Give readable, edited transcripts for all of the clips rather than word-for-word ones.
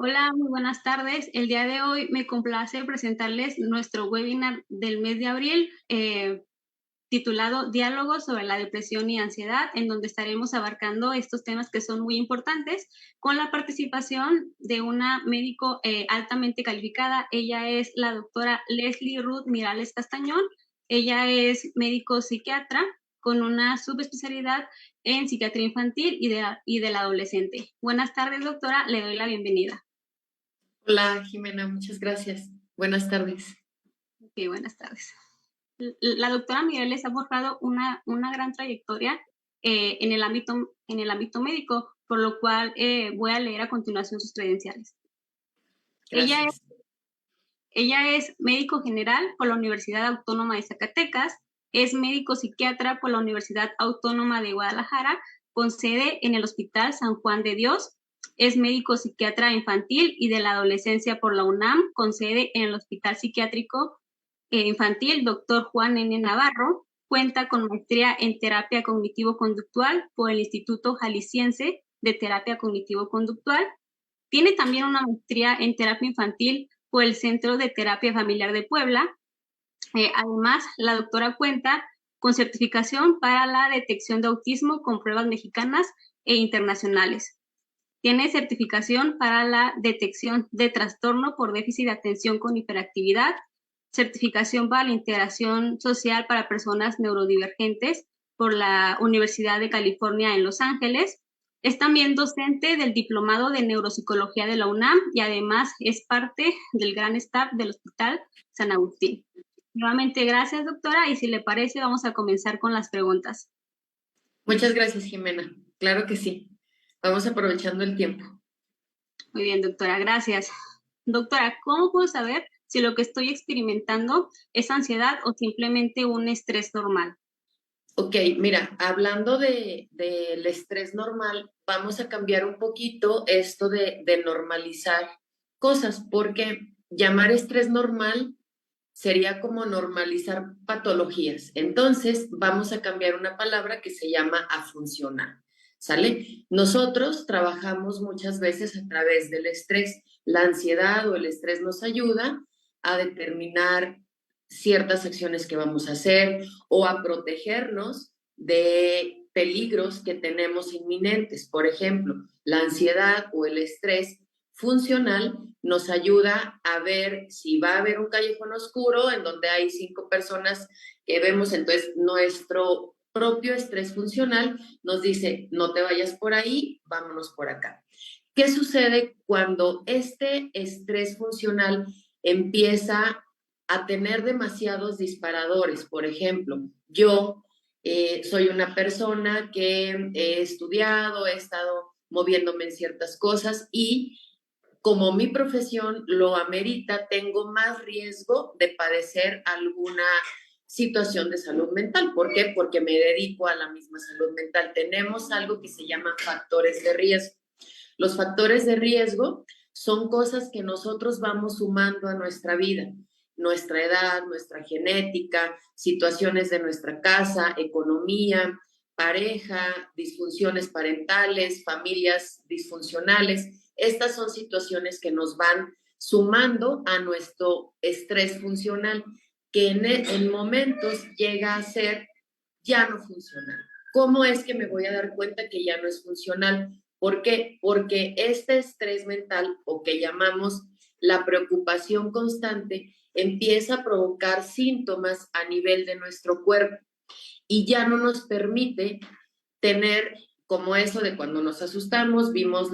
Hola, muy buenas tardes. El día de hoy me complace presentarles nuestro webinar del mes de abril, titulado Diálogos sobre la depresión y ansiedad, en donde estaremos abarcando estos temas que son muy importantes, con la participación de una médico altamente calificada. Ella es la doctora Leslie Ruth Mirales Castañón. Ella es médico psiquiatra con una subespecialidad en psiquiatría infantil y del adolescente. Buenas tardes, doctora. Le doy la bienvenida. Hola, Jimena, muchas gracias. Buenas tardes. Ok, buenas tardes. La doctora Mireles ha forjado una gran trayectoria en el ámbito médico, por lo cual voy a leer a continuación sus credenciales. Ella es, Gracias. ella es médico general por la Universidad Autónoma de Zacatecas, es médico psiquiatra por la Universidad Autónoma de Guadalajara, con sede en el Hospital San Juan de Dios, es médico psiquiatra infantil y de la adolescencia por la UNAM, con sede en el Hospital Psiquiátrico Infantil Dr. Juan N. Navarro, cuenta con maestría en terapia cognitivo-conductual por el Instituto Jalisciense de Terapia Cognitivo-Conductual. Tiene también una maestría en terapia infantil por el Centro de Terapia Familiar de Puebla. Además, la doctora cuenta con certificación para la detección de autismo con pruebas mexicanas e internacionales. Tiene certificación para la detección de trastorno por déficit de atención con hiperactividad, certificación para la integración social para personas neurodivergentes por la Universidad de California en Los Ángeles. Es también docente del Diplomado de Neuropsicología de la UNAM y además es parte del gran staff del Hospital San Agustín. Nuevamente, gracias, doctora, y si le parece, vamos a comenzar con las preguntas. Muchas gracias, Jimena. Claro que sí. Vamos aprovechando el tiempo. Muy bien, doctora, gracias. Doctora, ¿cómo puedo saber si lo que estoy experimentando es ansiedad o simplemente un estrés normal? Ok, mira, hablando del estrés normal, vamos a cambiar un poquito esto de normalizar cosas, porque llamar estrés normal sería como normalizar patologías. Entonces, vamos a cambiar una palabra que se llama afuncional. ¿Sale? Nosotros trabajamos muchas veces a través del estrés. La ansiedad o el estrés nos ayuda a determinar ciertas acciones que vamos a hacer o a protegernos de peligros que tenemos inminentes. Por ejemplo, la ansiedad o el estrés funcional nos ayuda a ver si va a haber un callejón oscuro en donde hay 5 personas que vemos, entonces nuestro propio estrés funcional nos dice, no te vayas por ahí, vámonos por acá. ¿Qué sucede cuando este estrés funcional empieza a tener demasiados disparadores? Por ejemplo, yo soy una persona que he estudiado, he estado moviéndome en ciertas cosas y como mi profesión lo amerita, tengo más riesgo de padecer alguna situación de salud mental. ¿Por qué? Porque me dedico a la misma salud mental. Tenemos algo que se llama factores de riesgo. Los factores de riesgo son cosas que nosotros vamos sumando a nuestra vida, nuestra edad, nuestra genética, situaciones de nuestra casa, economía, pareja, disfunciones parentales, familias disfuncionales. Estas son situaciones que nos van sumando a nuestro estrés funcional, que en momentos llega a ser ya no funcional. ¿Cómo es que me voy a dar cuenta que ya no es funcional? ¿Por qué? Porque este estrés mental, o que llamamos la preocupación constante, empieza a provocar síntomas a nivel de nuestro cuerpo y ya no nos permite tener como eso de cuando nos asustamos, vimos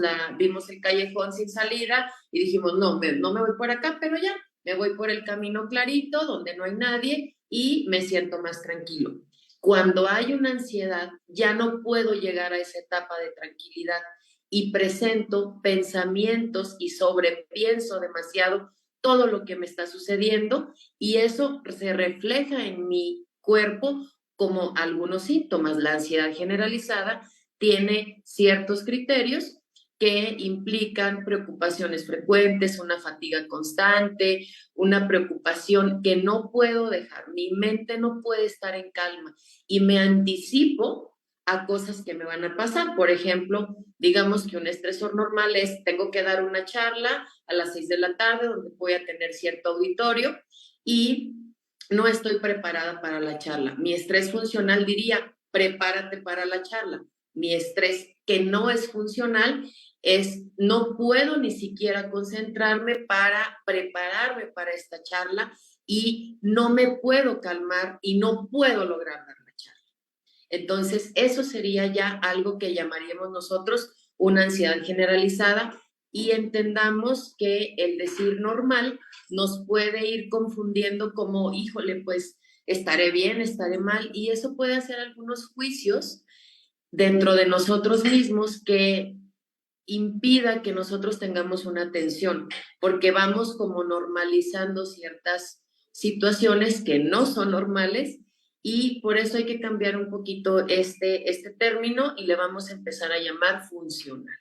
el callejón sin salida y dijimos, no me voy por acá, pero ya, me voy por el camino clarito, donde no hay nadie y me siento más tranquilo. Cuando hay una ansiedad, ya no puedo llegar a esa etapa de tranquilidad y presento pensamientos y sobrepienso demasiado todo lo que me está sucediendo y eso se refleja en mi cuerpo como algunos síntomas. La ansiedad generalizada tiene ciertos criterios que implican preocupaciones frecuentes, una fatiga constante, una preocupación que no puedo dejar. Mi mente no puede estar en calma y me anticipo a cosas que me van a pasar. Por ejemplo, digamos que un estresor normal es, tengo que dar una charla a las 6 de la tarde donde voy a tener cierto auditorio y no estoy preparada para la charla. Mi estrés funcional diría, prepárate para la charla. Mi estrés que no es funcional es, no puedo ni siquiera concentrarme para prepararme para esta charla y no me puedo calmar y no puedo lograr dar la charla. Entonces, eso sería ya algo que llamaríamos nosotros una ansiedad generalizada y entendamos que el decir normal nos puede ir confundiendo como, híjole, pues estaré bien, estaré mal, y eso puede hacer algunos juicios dentro de nosotros mismos que impida que nosotros tengamos una atención, porque vamos como normalizando ciertas situaciones que no son normales y por eso hay que cambiar un poquito este término y le vamos a empezar a llamar funcional.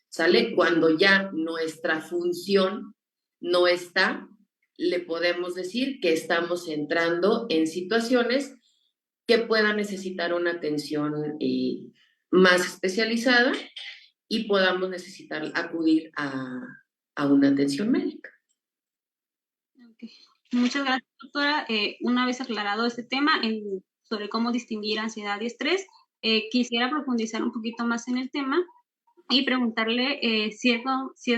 ¿Sale? Cuando ya nuestra función no está, le podemos decir que estamos entrando en situaciones que puedan necesitar una atención más especializada y podamos necesitar acudir a una atención médica. Okay. Muchas gracias, doctora. Una vez aclarado este tema sobre cómo distinguir ansiedad y estrés, quisiera profundizar un poquito más en el tema y preguntarle si es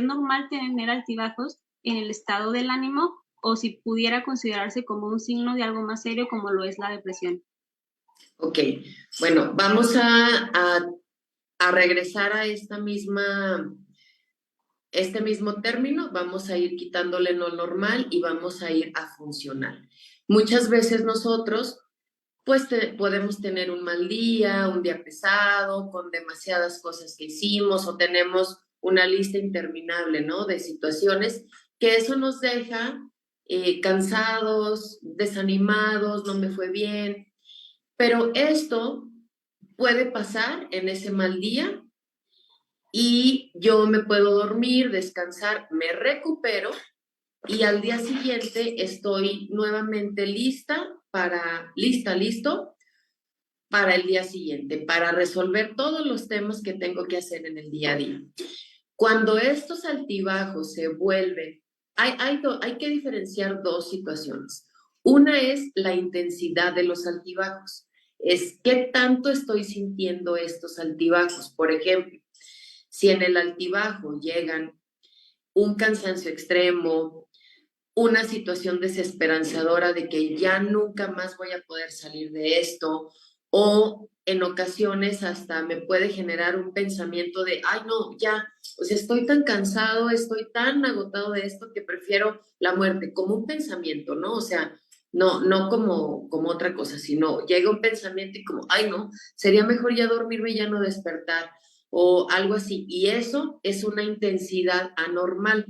normal tener altibajos en el estado del ánimo o si pudiera considerarse como un signo de algo más serio como lo es la depresión. Ok, bueno, vamos a regresar a este mismo término, vamos a ir quitándole lo normal y vamos a ir a funcional. Muchas veces nosotros pues podemos tener un mal día, un día pesado, con demasiadas cosas que hicimos o tenemos una lista interminable, ¿no? De situaciones que eso nos deja cansados, desanimados, no me fue bien, pero esto puede pasar en ese mal día y yo me puedo dormir, descansar, me recupero y al día siguiente estoy nuevamente listo para el día siguiente, para resolver todos los temas que tengo que hacer en el día a día. Cuando estos altibajos se vuelven, hay que diferenciar dos situaciones. Una es la intensidad de los altibajos, es qué tanto estoy sintiendo estos altibajos. Por ejemplo, si en el altibajo llegan un cansancio extremo, una situación desesperanzadora de que ya nunca más voy a poder salir de esto, o en ocasiones hasta me puede generar un pensamiento de, ay no, ya, o sea, estoy tan cansado, estoy tan agotado de esto que prefiero la muerte, como un pensamiento, ¿no? O sea, no como otra cosa, sino llega un pensamiento y como, ay no, sería mejor ya dormirme y ya no despertar, o algo así. Y eso es una intensidad anormal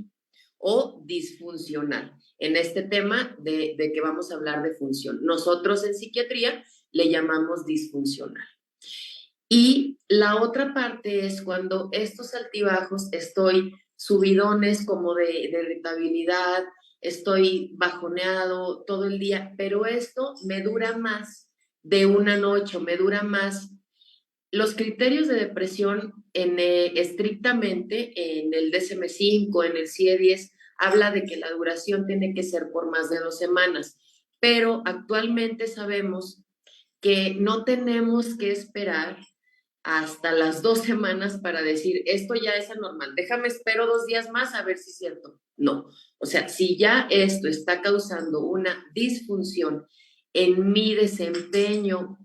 o disfuncional. En este tema de que vamos a hablar de función. Nosotros en psiquiatría le llamamos disfuncional. Y la otra parte es cuando estos altibajos estoy subidones como de irritabilidad, estoy bajoneado todo el día, pero esto me dura más de una noche, me dura más. Los criterios de depresión estrictamente en el DSM-5, en el CIE-10, habla de que la duración tiene que ser por más de 2 semanas, pero actualmente sabemos que no tenemos que esperar hasta las 2 semanas para decir, esto ya es anormal, déjame espero 2 días más a ver si es cierto. No, o sea, si ya esto está causando una disfunción en mi desempeño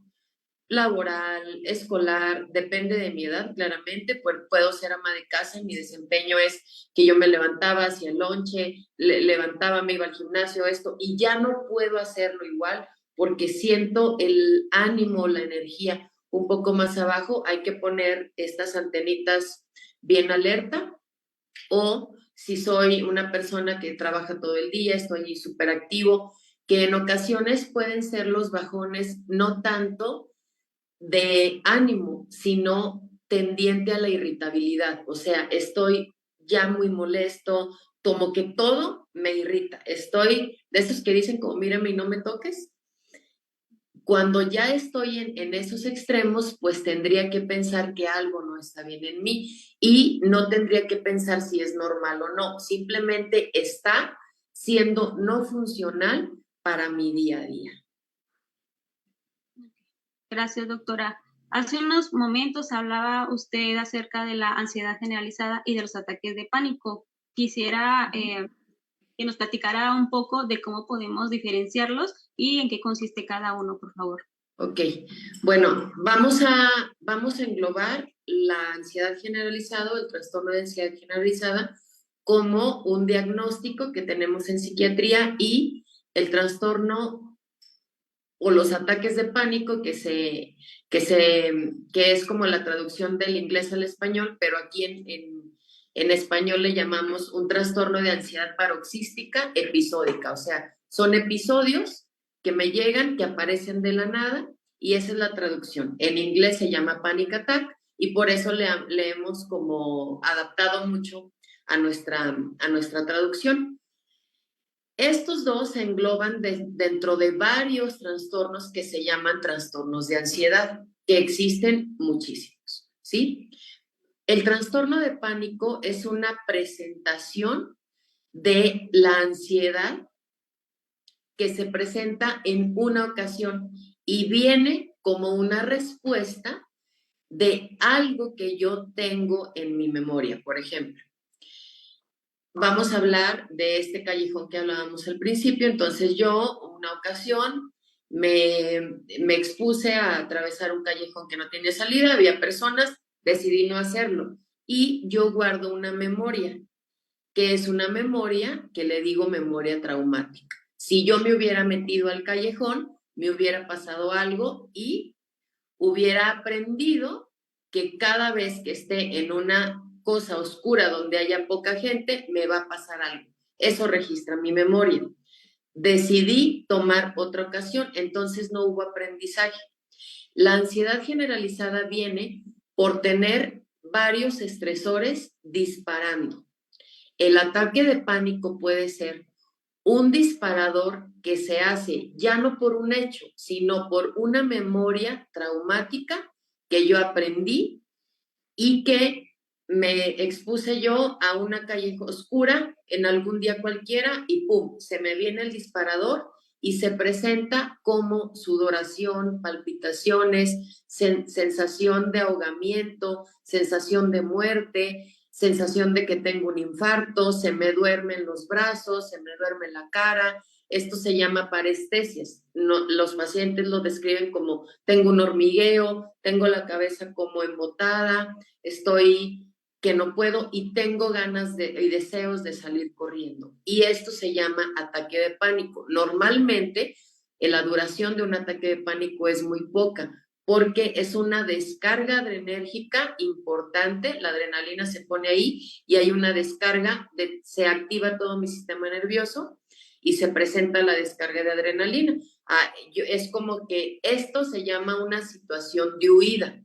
laboral, escolar, depende de mi edad, claramente, pues puedo ser ama de casa y mi desempeño es que yo me levantaba, hacía el lonche, levantaba, me iba al gimnasio, esto, y ya no puedo hacerlo igual porque siento el ánimo, la energía un poco más abajo, hay que poner estas antenitas bien alerta, o si soy una persona que trabaja todo el día, estoy súper activo, que en ocasiones pueden ser los bajones no tanto de ánimo, sino tendiente a la irritabilidad. O sea, estoy ya muy molesto, como que todo me irrita. Estoy de esos que dicen como, mírame y no me toques. Cuando ya estoy en esos extremos, pues tendría que pensar que algo no está bien en mí y no tendría que pensar si es normal o no, simplemente está siendo no funcional para mi día a día. Gracias, doctora. Hace unos momentos hablaba usted acerca de la ansiedad generalizada y de los ataques de pánico. Quisiera que nos platicara un poco de cómo podemos diferenciarlos y en qué consiste cada uno, por favor. Ok, bueno, vamos a englobar la ansiedad generalizada o el trastorno de ansiedad generalizada como un diagnóstico que tenemos en psiquiatría y el trastorno o los ataques de pánico que es como la traducción del inglés al español, pero aquí en español le llamamos un trastorno de ansiedad paroxística episódica, o sea, son episodios que me llegan, que aparecen de la nada, y esa es la traducción. En inglés se llama panic attack, y por eso le hemos como adaptado mucho a nuestra traducción. Estos dos se engloban dentro de varios trastornos que se llaman trastornos de ansiedad, que existen muchísimos, ¿sí? El trastorno de pánico es una presentación de la ansiedad que se presenta en una ocasión y viene como una respuesta de algo que yo tengo en mi memoria, por ejemplo. Vamos a hablar de este callejón que hablábamos al principio. Entonces yo, una ocasión, me expuse a atravesar un callejón que no tenía salida, había personas, decidí no hacerlo. Y yo guardo una memoria, que es una memoria que le digo memoria traumática. Si yo me hubiera metido al callejón, me hubiera pasado algo y hubiera aprendido que cada vez que esté en una cosa oscura donde haya poca gente, me va a pasar algo. Eso registra mi memoria. Decidí tomar otra ocasión, entonces no hubo aprendizaje. La ansiedad generalizada viene por tener varios estresores disparando. El ataque de pánico puede ser un disparador que se hace ya no por un hecho, sino por una memoria traumática que yo aprendí y que me expuse yo a una calle oscura en algún día cualquiera y ¡pum! Se me viene el disparador y se presenta como sudoración, palpitaciones, sensación de ahogamiento, sensación de muerte, sensación de que tengo un infarto, se me duermen los brazos, se me duerme la cara. Esto se llama parestesias. No, los pacientes lo describen como tengo un hormigueo, tengo la cabeza como embotada, estoy que no puedo y tengo ganas y deseos de salir corriendo. Y esto se llama ataque de pánico. Normalmente, la duración de un ataque de pánico es muy poca, porque es una descarga adrenérgica importante, la adrenalina se pone ahí y hay una descarga, se activa todo mi sistema nervioso y se presenta la descarga de adrenalina. Es como que esto se llama una situación de huida.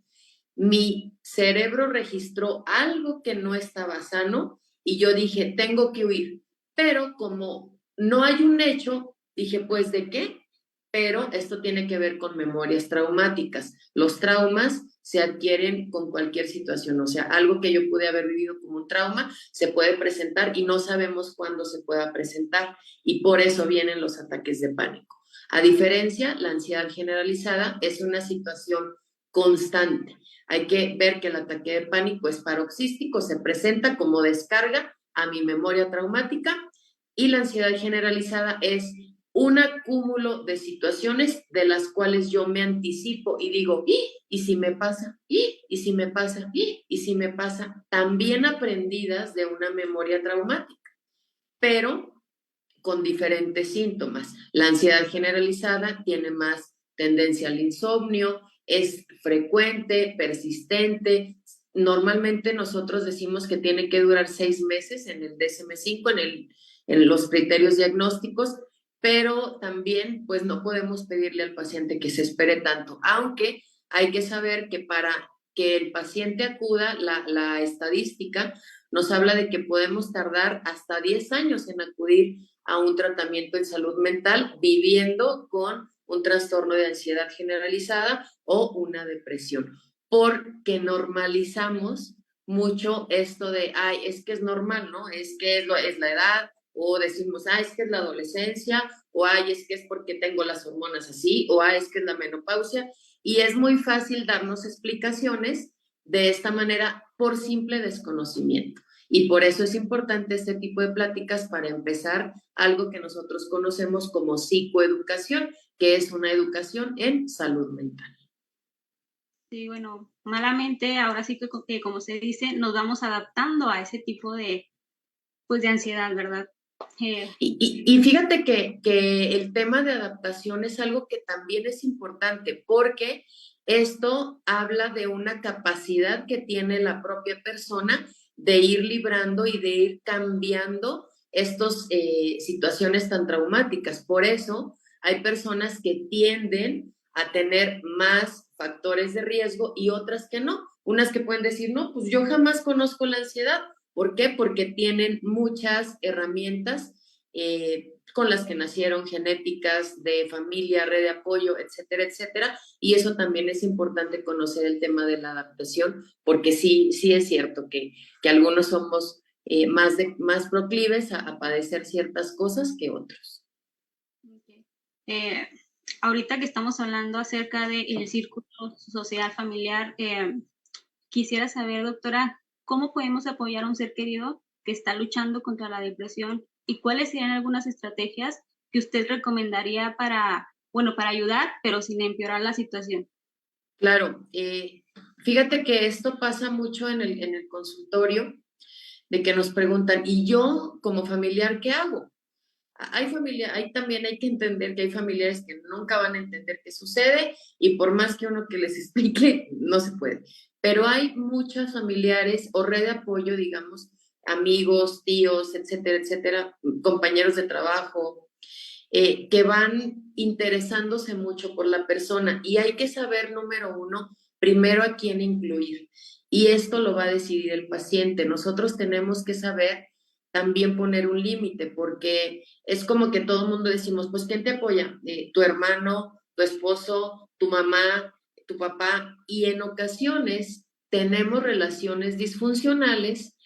Mi cerebro registró algo que no estaba sano y yo dije, tengo que huir. Pero como no hay un hecho, dije, pues, ¿de qué? Pero esto tiene que ver con memorias traumáticas. Los traumas se adquieren con cualquier situación, o sea, algo que yo pude haber vivido como un trauma se puede presentar y no sabemos cuándo se pueda presentar y por eso vienen los ataques de pánico. A diferencia, la ansiedad generalizada es una situación constante. Hay que ver que el ataque de pánico es paroxístico, se presenta como descarga a mi memoria traumática y la ansiedad generalizada es un acúmulo de situaciones de las cuales yo me anticipo y digo, ¿y si me pasa? ¿Y si me pasa? ¿Y si me pasa? También aprendidas de una memoria traumática, pero con diferentes síntomas. La ansiedad generalizada tiene más tendencia al insomnio, es frecuente, persistente. Normalmente nosotros decimos que tiene que durar 6 meses en el DSM-5, en los criterios diagnósticos, pero también pues no podemos pedirle al paciente que se espere tanto, aunque hay que saber que para que el paciente acuda, la estadística nos habla de que podemos tardar hasta 10 años en acudir a un tratamiento en salud mental viviendo con un trastorno de ansiedad generalizada o una depresión, porque normalizamos mucho esto de, ay, es que es normal, ¿no? Es que es la edad, o decimos, ay, es que es la adolescencia, o ay, es que es porque tengo las hormonas así, o ay, es que es la menopausia, y es muy fácil darnos explicaciones de esta manera por simple desconocimiento. Y por eso es importante este tipo de pláticas para empezar algo que nosotros conocemos como psicoeducación, que es una educación en salud mental. Sí, bueno, malamente ahora sí que como se dice, nos vamos adaptando a ese tipo de, pues, de ansiedad, ¿verdad? Y fíjate que el tema de adaptación es algo que también es importante porque esto habla de una capacidad que tiene la propia persona de ir librando y de ir cambiando estas situaciones tan traumáticas. Por eso hay personas que tienden a tener más factores de riesgo y otras que no. Unas que pueden decir, no, pues yo jamás conozco la ansiedad. ¿Por qué? Porque tienen muchas herramientas con las que nacieron, genéticas, de familia, red de apoyo, etcétera, etcétera. Y eso también es importante conocer el tema de la adaptación, porque sí, sí es cierto que algunos somos más proclives a padecer ciertas cosas que otros. Okay. Ahorita que estamos hablando acerca del círculo social familiar, quisiera saber, doctora, ¿cómo podemos apoyar a un ser querido que está luchando contra la depresión y cuáles serían algunas estrategias que usted recomendaría para, bueno, para ayudar, pero sin empeorar la situación? Claro, fíjate que esto pasa mucho en el consultorio, de que nos preguntan, ¿y yo como familiar qué hago? Hay también hay que entender que hay familiares que nunca van a entender qué sucede y por más que uno que les explique, no se puede. Pero hay muchos familiares o red de apoyo, digamos, amigos, tíos, etcétera, etcétera, compañeros de trabajo, que van interesándose mucho por la persona y hay que saber, número uno, primero a quién incluir. Y esto lo va a decidir el paciente. Nosotros tenemos que saber también poner un límite, porque es como que todo el mundo decimos, pues, ¿quién te apoya? Tu hermano, tu esposo, tu mamá, tu papá, y en ocasiones tenemos relaciones disfuncionales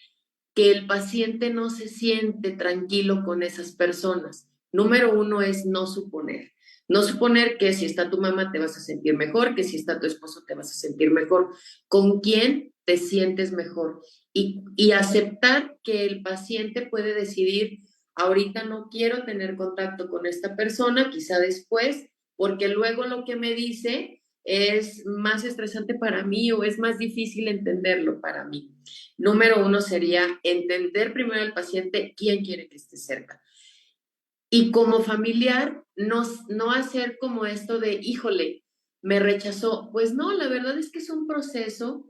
que el paciente no se siente tranquilo con esas personas. Número uno es no suponer. No suponer que si está tu mamá te vas a sentir mejor, que si está tu esposo te vas a sentir mejor. ¿Con quién te sientes mejor? Y aceptar que el paciente puede decidir, ahorita no quiero tener contacto con esta persona, quizá después, porque luego lo que me dice es más estresante para mí o es más difícil entenderlo para mí. Número uno sería entender primero al paciente quién quiere que esté cerca. Y como familiar, no hacer como esto de, híjole, me rechazó. Pues no, la verdad es que es un proceso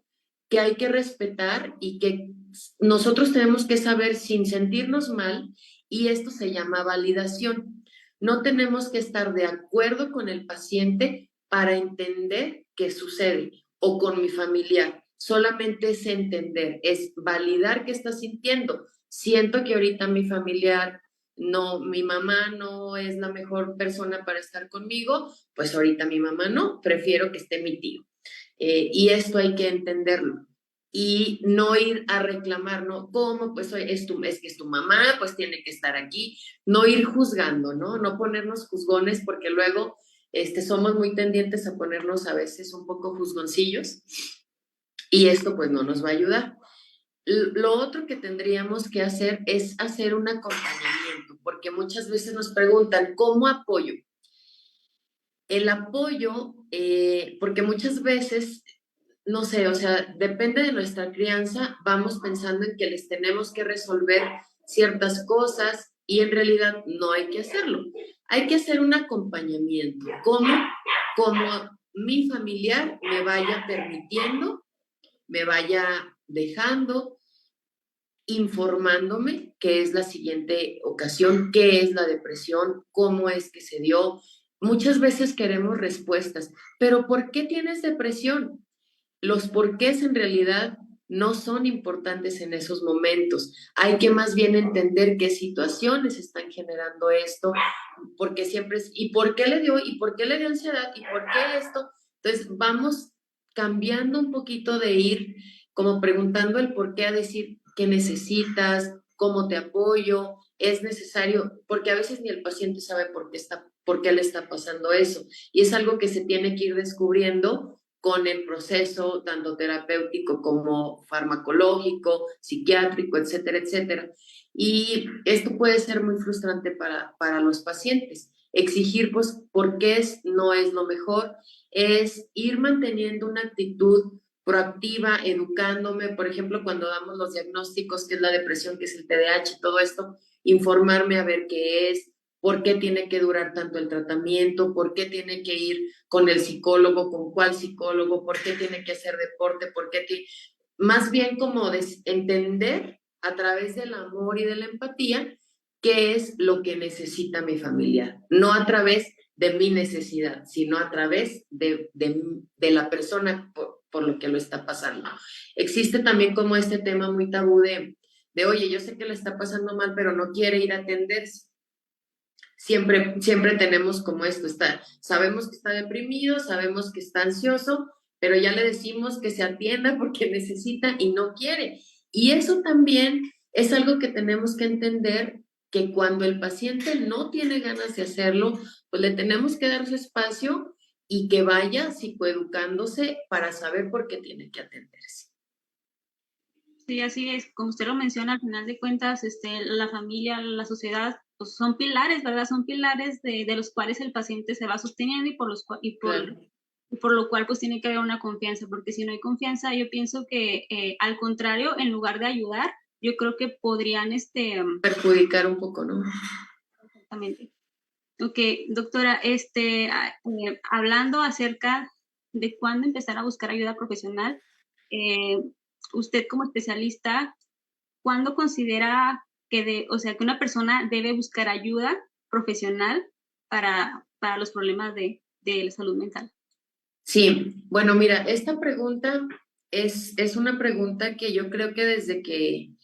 que hay que respetar y que nosotros tenemos que saber sin sentirnos mal, y esto se llama validación. No tenemos que estar de acuerdo con el paciente para entender qué sucede, o con mi familiar. Solamente es entender, es validar qué está sintiendo. Siento que ahorita mi familiar no, mi mamá no es la mejor persona para estar conmigo, pues ahorita mi mamá no, prefiero que esté mi tío. Y esto hay que entenderlo. Y no ir a reclamar, ¿no? ¿Cómo? Pues es que es tu mamá, pues tiene que estar aquí. No ir juzgando, ¿no? No ponernos juzgones, porque luego somos muy tendientes a ponernos a veces un poco juzgoncillos y esto pues no nos va a ayudar. Lo otro que tendríamos que hacer es hacer un acompañamiento, porque muchas veces nos preguntan, ¿cómo apoyo? El apoyo, porque muchas veces, no sé, o sea, depende de nuestra crianza, vamos pensando en que les tenemos que resolver ciertas cosas y en realidad no hay que hacerlo. Hay que hacer un acompañamiento, como mi familiar me vaya permitiendo, me vaya dejando, informándome qué es la siguiente ocasión, qué es la depresión, cómo es que se dio. Muchas veces queremos respuestas, pero ¿por qué tienes depresión? Los porqués en realidad no son importantes en esos momentos. Hay que más bien entender qué situaciones están generando esto, porque siempre es, ¿y por qué le dio? ¿Y por qué le dio ansiedad? ¿Y por qué esto? Entonces, vamos cambiando un poquito de ir como preguntando el por qué, a decir qué necesitas, cómo te apoyo, es necesario, porque a veces ni el paciente sabe por qué le está pasando eso. Y es algo que se tiene que ir descubriendo con el proceso tanto terapéutico como farmacológico, psiquiátrico, etcétera, etcétera. Y esto puede ser muy frustrante para los pacientes. Exigir, pues, por qué no es lo mejor, es ir manteniendo una actitud proactiva, educándome, por ejemplo, cuando damos los diagnósticos, que es la depresión, que es el TDAH, todo esto, informarme a ver qué es, por qué tiene que durar tanto el tratamiento, por qué tiene que ir con el psicólogo, con cuál psicólogo, por qué tiene que hacer deporte, más bien como entender a través del amor y de la empatía qué es lo que necesita mi familiar, no a través de mi necesidad, sino a través de la persona por lo que lo está pasando. Existe también como este tema muy tabú oye, yo sé que le está pasando mal, pero no quiere ir a atenderse. Siempre tenemos como esto, sabemos que está deprimido, sabemos que está ansioso, pero ya le decimos que se atienda porque necesita y no quiere. Y eso también es algo que tenemos que entender, que cuando el paciente no tiene ganas de hacerlo, pues le tenemos que dar su espacio y que vaya psicoeducándose para saber por qué tiene que atenderse. Sí, así es. Como usted lo menciona, al final de cuentas, la familia, la sociedad, pues son pilares, ¿verdad? Son pilares de los cuales el paciente se va sosteniendo y Claro. por lo cual pues tiene que haber una confianza, porque si no hay confianza, yo pienso que al contrario, en lugar de ayudar, yo creo que podrían, perjudicar un poco, ¿no? Exactamente. Ok, doctora, hablando acerca de cuándo empezar a buscar ayuda profesional, usted como especialista, ¿cuándo considera o sea, que una persona debe buscar ayuda profesional para los problemas de la salud mental? Sí, bueno, mira, esta pregunta es una pregunta que yo creo que desde que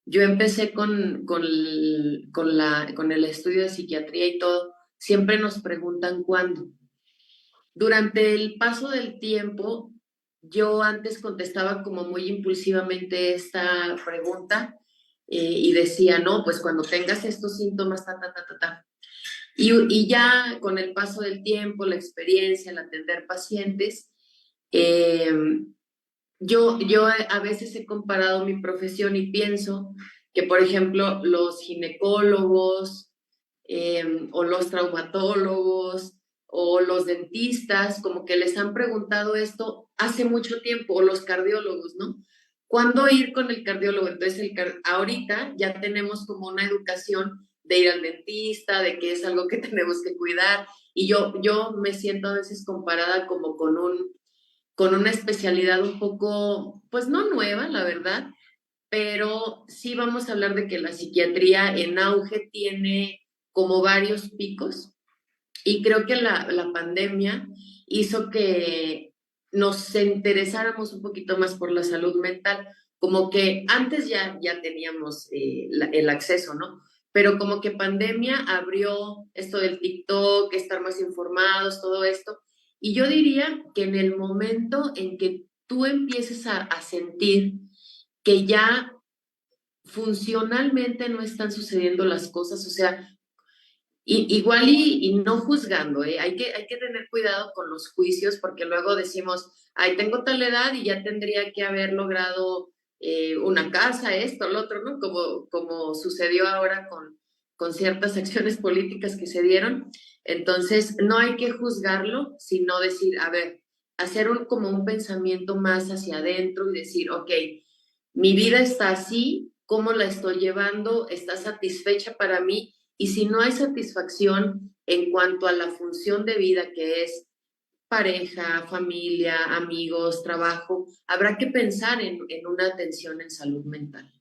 yo empecé con el estudio de psiquiatría y todo, siempre nos preguntan cuándo. Durante el paso del tiempo, yo antes contestaba como muy impulsivamente esta pregunta y decía, no, pues cuando tengas estos síntomas, ta, ta, ta, ta, ta. Y ya con el paso del tiempo, la experiencia, el atender pacientes, eh, yo a veces he comparado mi profesión y pienso que, por ejemplo, los ginecólogos o los traumatólogos o los dentistas, como que les han preguntado esto hace mucho tiempo, o los cardiólogos, ¿no? ¿Cuándo ir con el cardiólogo? Entonces, ahorita ya tenemos como una educación de ir al dentista, de que es algo que tenemos que cuidar, y yo me siento a veces comparada como con una especialidad un poco, pues no nueva, la verdad, pero sí vamos a hablar de que la psiquiatría en auge tiene como varios picos y creo que la pandemia hizo que nos interesáramos un poquito más por la salud mental, como que antes ya teníamos el acceso, ¿no? Pero como que pandemia abrió esto del TikTok, estar más informados, todo esto. Y yo diría que en el momento en que tú empieces a sentir que ya funcionalmente no están sucediendo las cosas, o sea, igual y no juzgando, ¿eh? Hay que tener cuidado con los juicios porque luego decimos, ay, tengo tal edad y ya tendría que haber logrado una casa, esto, lo otro, ¿no? Como sucedió ahora con ciertas acciones políticas que se dieron. Entonces, no hay que juzgarlo, sino decir, a ver, hacer como un pensamiento más hacia adentro y decir, ok, mi vida está así, ¿cómo la estoy llevando? ¿Está satisfecha para mí? Y si no hay satisfacción en cuanto a la función de vida que es pareja, familia, amigos, trabajo, habrá que pensar en una atención en salud mental,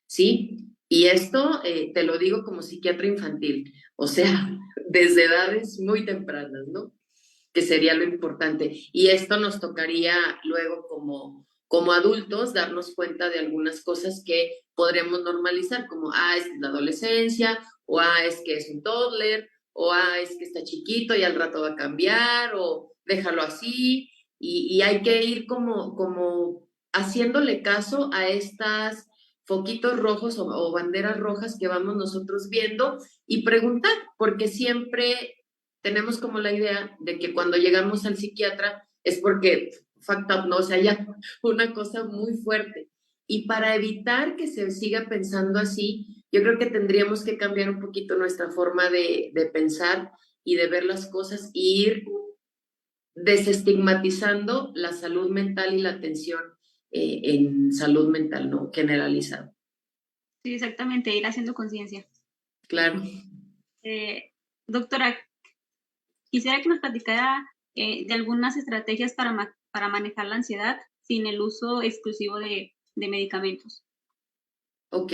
¿sí? Y esto te lo digo como psiquiatra infantil, o sea, desde edades muy tempranas, ¿no? Que sería lo importante. Y esto nos tocaría luego como adultos darnos cuenta de algunas cosas que podremos normalizar, como, es la adolescencia, o es que es un toddler, o es que está chiquito y al rato va a cambiar, o déjalo así, y hay que ir como haciéndole caso a estas foquitos rojos o banderas rojas que vamos nosotros viendo y preguntar, porque siempre tenemos como la idea de que cuando llegamos al psiquiatra es porque fact up, ¿no? O sea, ya una cosa muy fuerte. Y para evitar que se siga pensando así, yo creo que tendríamos que cambiar un poquito nuestra forma de pensar y de ver las cosas e ir desestigmatizando la salud mental y la atención en salud mental, ¿no? Generalizada. Sí, exactamente, ir haciendo conciencia. Claro. Doctora, quisiera que nos platicara de algunas estrategias para manejar la ansiedad sin el uso exclusivo de medicamentos. Ok.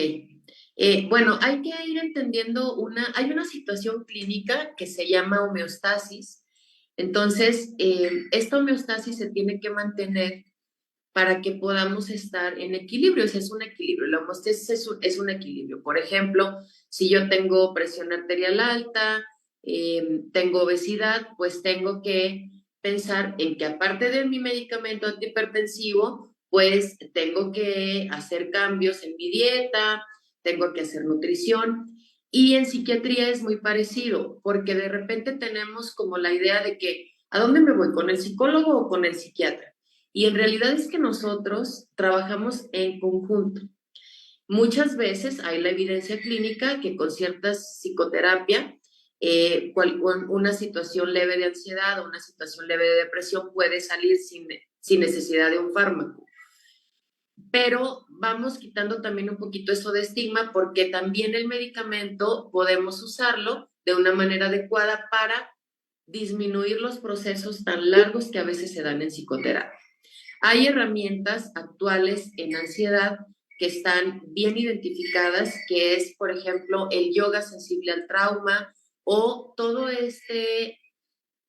Bueno, hay que ir entendiendo hay una situación clínica que se llama homeostasis. Entonces, esta homeostasis se tiene que mantener para que podamos estar en equilibrio. O sea, es un equilibrio. La homeostasis es un equilibrio. Por ejemplo, si yo tengo presión arterial alta, tengo obesidad, pues tengo que pensar en que aparte de mi medicamento antihipertensivo, pues tengo que hacer cambios en mi dieta, tengo que hacer nutrición. Y en psiquiatría es muy parecido, porque de repente tenemos como la idea de que, ¿a dónde me voy? ¿Con el psicólogo o con el psiquiatra? Y en realidad es que nosotros trabajamos en conjunto. Muchas veces hay la evidencia clínica que con cierta psicoterapia, una situación leve de ansiedad o una situación leve de depresión puede salir sin necesidad de un fármaco. Pero vamos quitando también un poquito eso de estigma porque también el medicamento podemos usarlo de una manera adecuada para disminuir los procesos tan largos que a veces se dan en psicoterapia. Hay herramientas actuales en ansiedad que están bien identificadas, que es, por ejemplo, el yoga sensible al trauma o todo este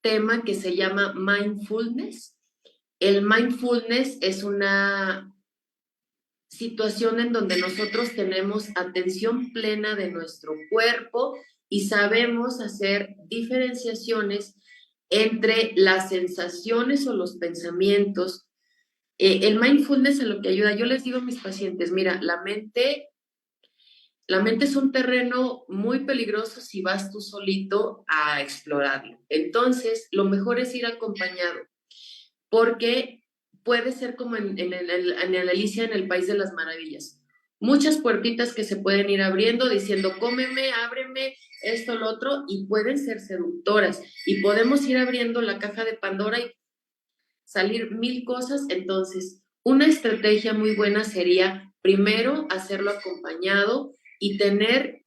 tema que se llama mindfulness. El mindfulness es una situación en donde nosotros tenemos atención plena de nuestro cuerpo y sabemos hacer diferenciaciones entre las sensaciones o los pensamientos. El mindfulness a lo que ayuda, yo les digo a mis pacientes, mira, la mente es un terreno muy peligroso si vas tú solito a explorarlo. Entonces, lo mejor es ir acompañado, porque puede ser como en Alicia en el País de las Maravillas. Muchas puertitas que se pueden ir abriendo diciendo, cómeme, ábreme, esto, lo otro, y pueden ser seductoras. Y podemos ir abriendo la caja de Pandora y salir mil cosas. Entonces, una estrategia muy buena sería primero hacerlo acompañado y tener,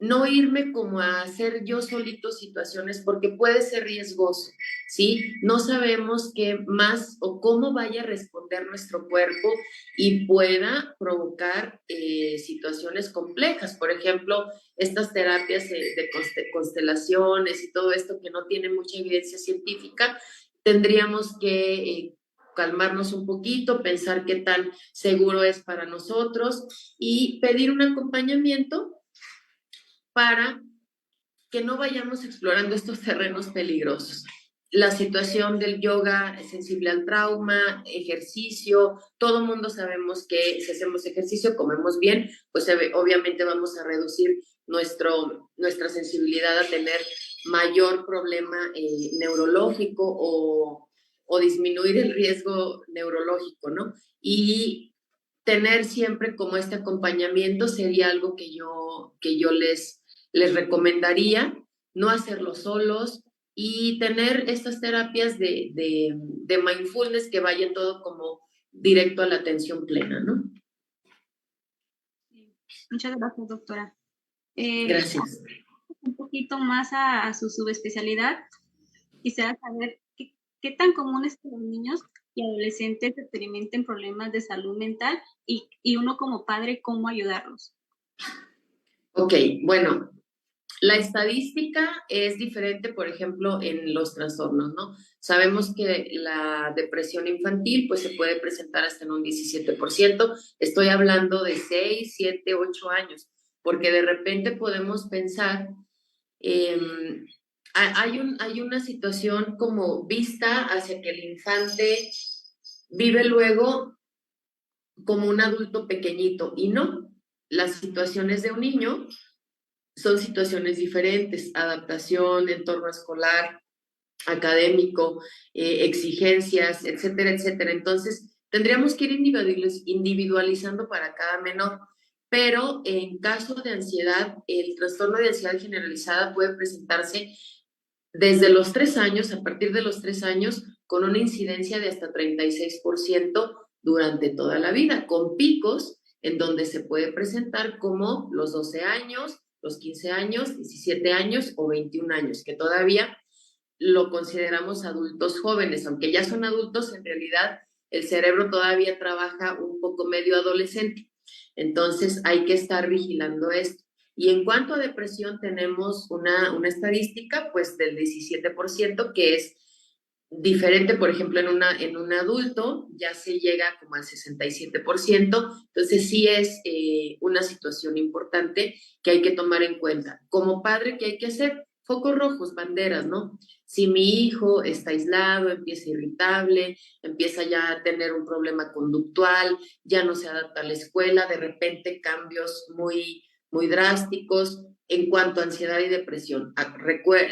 no irme como a hacer yo solito situaciones porque puede ser riesgoso, ¿sí? No sabemos qué más o cómo vaya a responder nuestro cuerpo y pueda provocar situaciones complejas. Por ejemplo, estas terapias de constelaciones y todo esto que no tiene mucha evidencia científica, tendríamos que calmarnos un poquito, pensar qué tan seguro es para nosotros y pedir un acompañamiento para que no vayamos explorando estos terrenos peligrosos. La situación del yoga sensible al trauma, ejercicio, todo el mundo sabemos que si hacemos ejercicio, comemos bien, pues obviamente vamos a reducir nuestra sensibilidad a tener mayor problema neurológico o disminuir el riesgo neurológico, ¿no? Y tener siempre como este acompañamiento sería algo que yo les recomendaría, no hacerlo solos y tener estas terapias de mindfulness que vayan todo como directo a la atención plena, ¿no? Muchas gracias, doctora. Gracias. Un poquito más a su subespecialidad, quisiera saber qué tan común es que los niños y adolescentes experimenten problemas de salud mental y uno como padre, cómo ayudarlos. Ok, bueno, La estadística es diferente, por ejemplo, en los trastornos, ¿no? Sabemos que la depresión infantil pues se puede presentar hasta en un 17%. Estoy hablando de 6, 7, 8 años, porque de repente podemos pensar, eh, hay una situación como vista hacia que el infante vive luego como un adulto pequeñito y no, las situaciones de un niño son situaciones diferentes, adaptación, entorno escolar, académico, exigencias, etcétera, etcétera. Entonces, tendríamos que ir individualizando para cada menor, pero en caso de ansiedad, el trastorno de ansiedad generalizada puede presentarse desde los 3 años, a partir de los 3 años, con una incidencia de hasta 36% durante toda la vida, con picos en donde se puede presentar como los 12 años, los 15 años, 17 años o 21 años, que todavía lo consideramos adultos jóvenes, aunque ya son adultos, en realidad el cerebro todavía trabaja un poco medio adolescente. Entonces hay que estar vigilando esto. Y en cuanto a depresión, tenemos una estadística pues del 17%, que es diferente, por ejemplo, en un adulto ya se llega como al 67%, entonces sí es una situación importante que hay que tomar en cuenta. Como padre, ¿qué hay que hacer? Focos rojos, banderas, ¿no? Si mi hijo está aislado, empieza irritable, empieza ya a tener un problema conductual, ya no se adapta a la escuela, de repente cambios muy drásticos, en cuanto a ansiedad y depresión.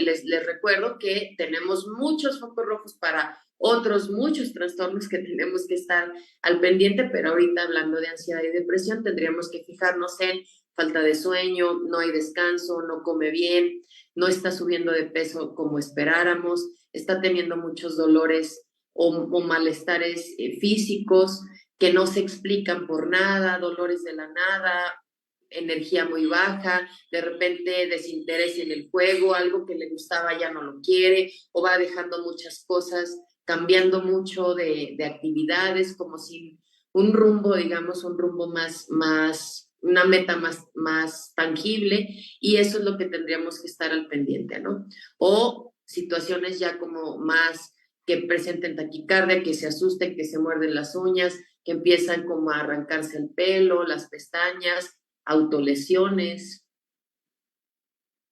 Les recuerdo que tenemos muchos focos rojos para otros muchos trastornos que tenemos que estar al pendiente, pero ahorita hablando de ansiedad y depresión tendríamos que fijarnos en falta de sueño, no hay descanso, no come bien, no está subiendo de peso como esperáramos, está teniendo muchos dolores o malestares físicos que no se explican por nada, dolores de la nada, energía muy baja, de repente desinterés en el juego, algo que le gustaba ya no lo quiere, o va dejando muchas cosas, cambiando mucho de actividades, como si un rumbo, digamos, un rumbo una meta más tangible, y eso es lo que tendríamos que estar al pendiente, ¿no? O situaciones ya como más que presenten taquicardia, que se asusten, que se muerden las uñas, que empiezan como a arrancarse el pelo, las pestañas, autolesiones.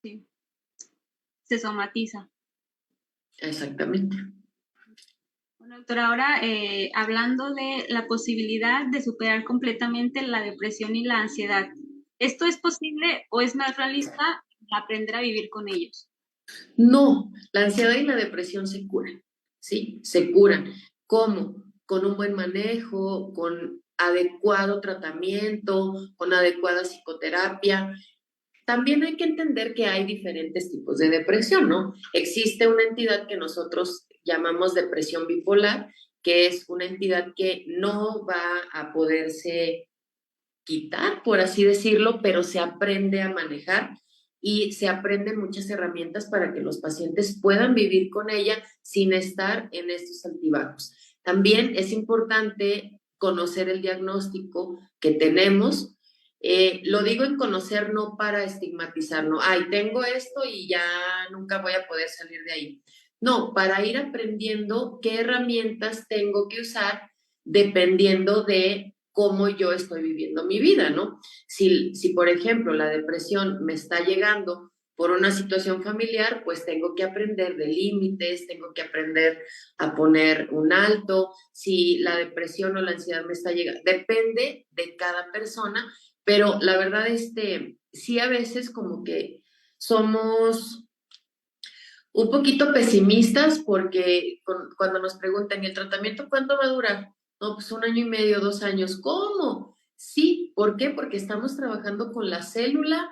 Sí, se somatiza. Exactamente. Bueno, doctora, ahora hablando de la posibilidad de superar completamente la depresión y la ansiedad, ¿esto es posible o es más realista aprender a vivir con ellos? No, la ansiedad y la depresión se curan, ¿sí? Se curan. ¿Cómo? Con un buen manejo, con adecuado tratamiento, con adecuada psicoterapia. También hay que entender que hay diferentes tipos de depresión, ¿no? Existe una entidad que nosotros llamamos depresión bipolar, que es una entidad que no va a poderse quitar, por así decirlo, pero se aprende a manejar y se aprenden muchas herramientas para que los pacientes puedan vivir con ella sin estar en estos altibajos. También es importante conocer el diagnóstico que tenemos. Lo digo en conocer no para estigmatizar, no, ay, tengo esto y ya nunca voy a poder salir de ahí. No, para ir aprendiendo qué herramientas tengo que usar dependiendo de cómo yo estoy viviendo mi vida, ¿no? Si, por ejemplo, la depresión me está llegando por una situación familiar, pues tengo que aprender de límites, tengo que aprender a poner un alto. Si la depresión o la ansiedad me está llegando, depende de cada persona, pero la verdad, sí a veces como que somos un poquito pesimistas porque cuando nos preguntan, ¿y el tratamiento cuánto va a durar? No, pues 1 año y medio, 2 años. ¿Cómo? Sí, ¿por qué? Porque estamos trabajando con la célula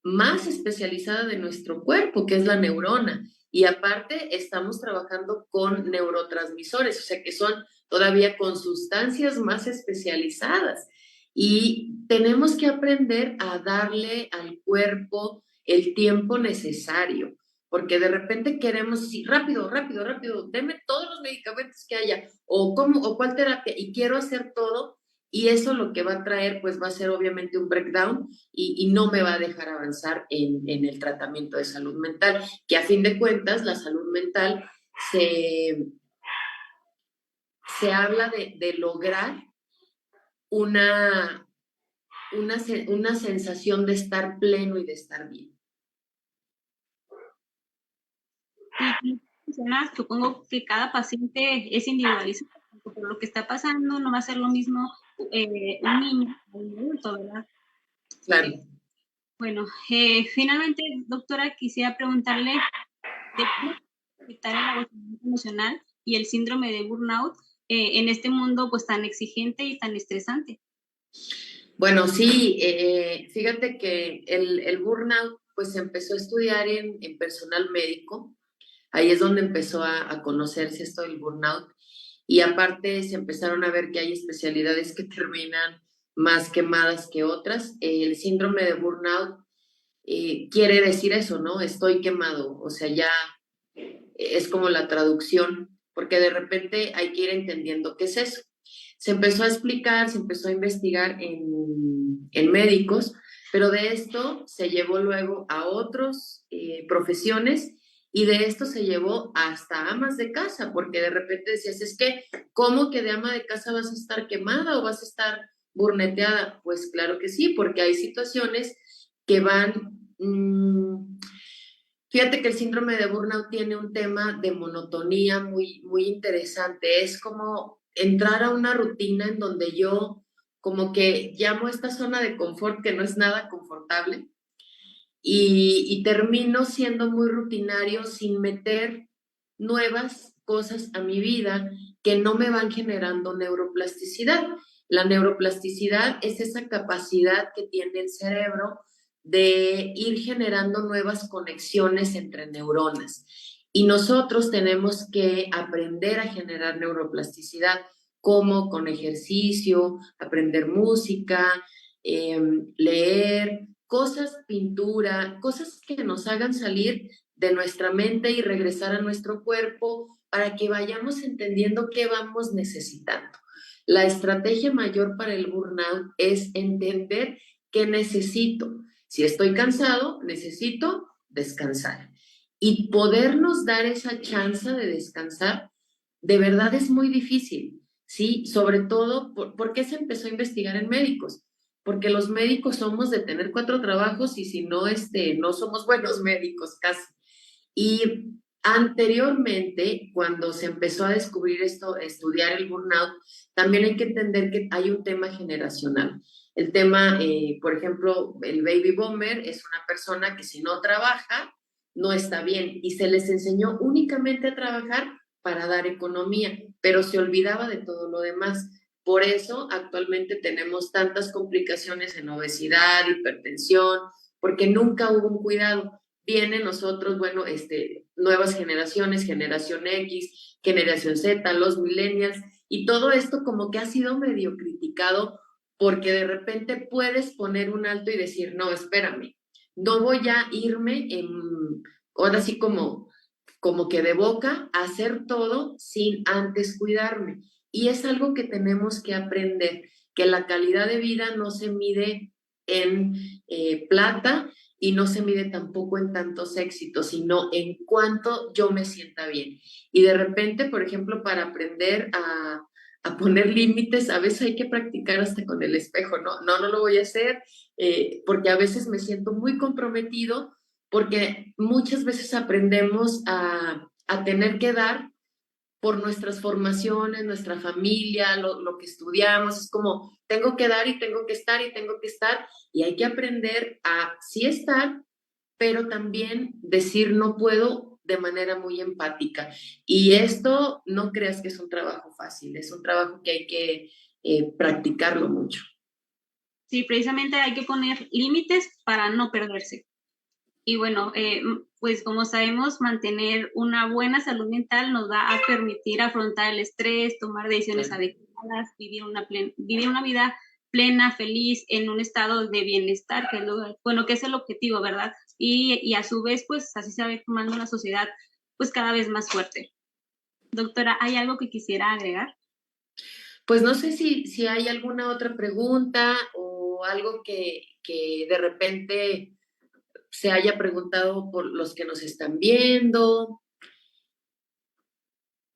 más especializada de nuestro cuerpo, que es la neurona. Y aparte estamos trabajando con neurotransmisores, o sea que son todavía con sustancias más especializadas. Y tenemos que aprender a darle al cuerpo el tiempo necesario, porque de repente queremos decir, rápido, rápido, rápido, deme todos los medicamentos que haya, o cuál terapia, y quiero hacer todo, y eso lo que va a traer pues va a ser obviamente un breakdown y no me va a dejar avanzar en el tratamiento de salud mental, que a fin de cuentas la salud mental se, se habla de lograr una, una sensación de estar pleno y de estar bien. Y supongo que cada paciente es individualizado, por lo que está pasando no va a ser lo mismo un niño o un adulto, ¿verdad? Claro. Bueno, finalmente, doctora, quisiera preguntarle de cómo evitar el agotamiento emocional y el síndrome de burnout en este mundo pues tan exigente y tan estresante. Bueno, sí, fíjate que el burnout pues se empezó a estudiar en personal médico. Ahí es donde empezó a conocerse esto del burnout. Y aparte se empezaron a ver que hay especialidades que terminan más quemadas que otras. El síndrome de burnout quiere decir eso, ¿no? Estoy quemado, o sea, ya es como la traducción, porque de repente hay que ir entendiendo qué es eso. Se empezó a explicar, se empezó a investigar en médicos, pero de esto se llevó luego a otras profesiones y de esto se llevó hasta amas de casa, porque de repente decías, es que, ¿cómo que de ama de casa vas a estar quemada o vas a estar burneteada? Pues claro que sí, porque hay situaciones que van... Fíjate que el síndrome de burnout tiene un tema de monotonía muy interesante. Es como entrar a una rutina en donde yo como que llamo esta zona de confort que no es nada confortable y termino siendo muy rutinario sin meter nuevas cosas a mi vida que no me van generando neuroplasticidad. La neuroplasticidad es esa capacidad que tiene el cerebro de ir generando nuevas conexiones entre neuronas. Y nosotros tenemos que aprender a generar neuroplasticidad, como con ejercicio, aprender música, leer, cosas, pintura, cosas que nos hagan salir de nuestra mente y regresar a nuestro cuerpo para que vayamos entendiendo qué vamos necesitando. La estrategia mayor para el burnout es entender qué necesito. Si estoy cansado, necesito descansar. Y podernos dar esa chance de descansar, de verdad es muy difícil, ¿sí? Sobre todo, ¿por qué se empezó a investigar en médicos? Porque los médicos somos de tener 4 trabajos y si no, no somos buenos médicos casi. Y anteriormente, cuando se empezó a descubrir esto, estudiar el burnout, también hay que entender que hay un tema generacional. El tema, por ejemplo, el baby boomer es una persona que si no trabaja, no está bien y se les enseñó únicamente a trabajar para dar economía, pero se olvidaba de todo lo demás. Por eso actualmente tenemos tantas complicaciones en obesidad, hipertensión, porque nunca hubo un cuidado. Vienen nosotros, bueno, nuevas generaciones, generación X, generación Z, los millennials, y todo esto como que ha sido medio criticado porque de repente puedes poner un alto y decir, no, espérame, no voy a irme ahora sí como que de boca a hacer todo sin antes cuidarme. Y es algo que tenemos que aprender, que la calidad de vida no se mide en plata y no se mide tampoco en tantos éxitos, sino en cuánto yo me sienta bien. Y de repente, por ejemplo, para aprender a poner límites, a veces hay que practicar hasta con el espejo, ¿no? No lo voy a hacer porque a veces me siento muy comprometido porque muchas veces aprendemos a tener que dar por nuestras formaciones, nuestra familia, lo que estudiamos, es como tengo que dar y tengo que estar y tengo que estar y hay que aprender a sí estar, pero también decir no puedo de manera muy empática. Y esto no creas que es un trabajo fácil, es un trabajo que hay que practicarlo mucho. Sí, precisamente hay que poner límites para no perderse. Y bueno, pues como sabemos, mantener una buena salud mental nos va a permitir afrontar el estrés, tomar decisiones adecuadas, vivir una vida plena, feliz, en un estado de bienestar, que es bueno, que es el objetivo, ¿verdad? Y a su vez, pues así se va formando una sociedad pues cada vez más fuerte. Doctora, ¿hay algo que quisiera agregar? Pues no sé si hay alguna otra pregunta o algo que de repente se haya preguntado por los que nos están viendo.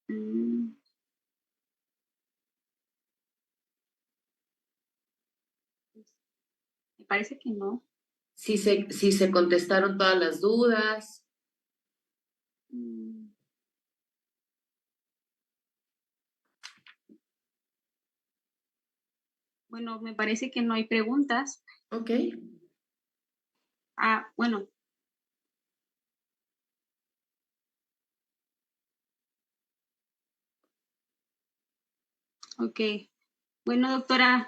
Mm, Me parece que no. Si se contestaron todas las dudas. Mm, Bueno, me parece que no hay preguntas. Ok. Bueno, ok. Bueno, doctora,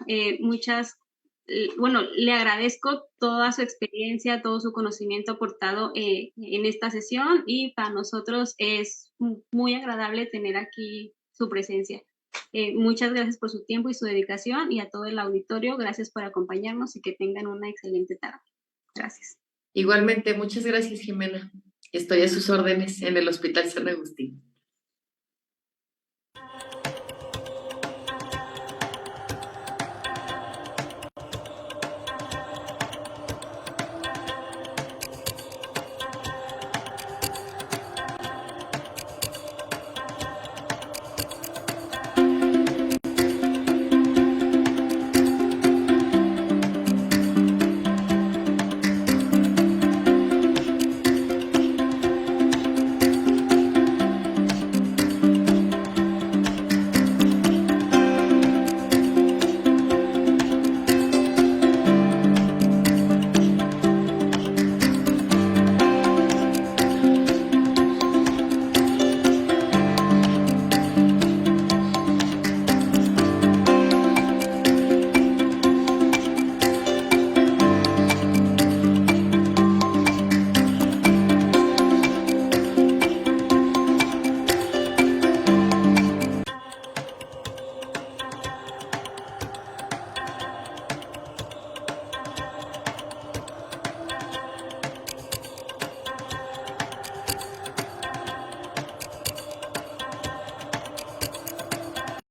bueno, le agradezco toda su experiencia, todo su conocimiento aportado en esta sesión y para nosotros es muy agradable tener aquí su presencia. Muchas gracias por su tiempo y su dedicación y a todo el auditorio, gracias por acompañarnos y que tengan una excelente tarde. Gracias. Igualmente, muchas gracias, Jimena. Estoy a sus órdenes en el Hospital San Agustín.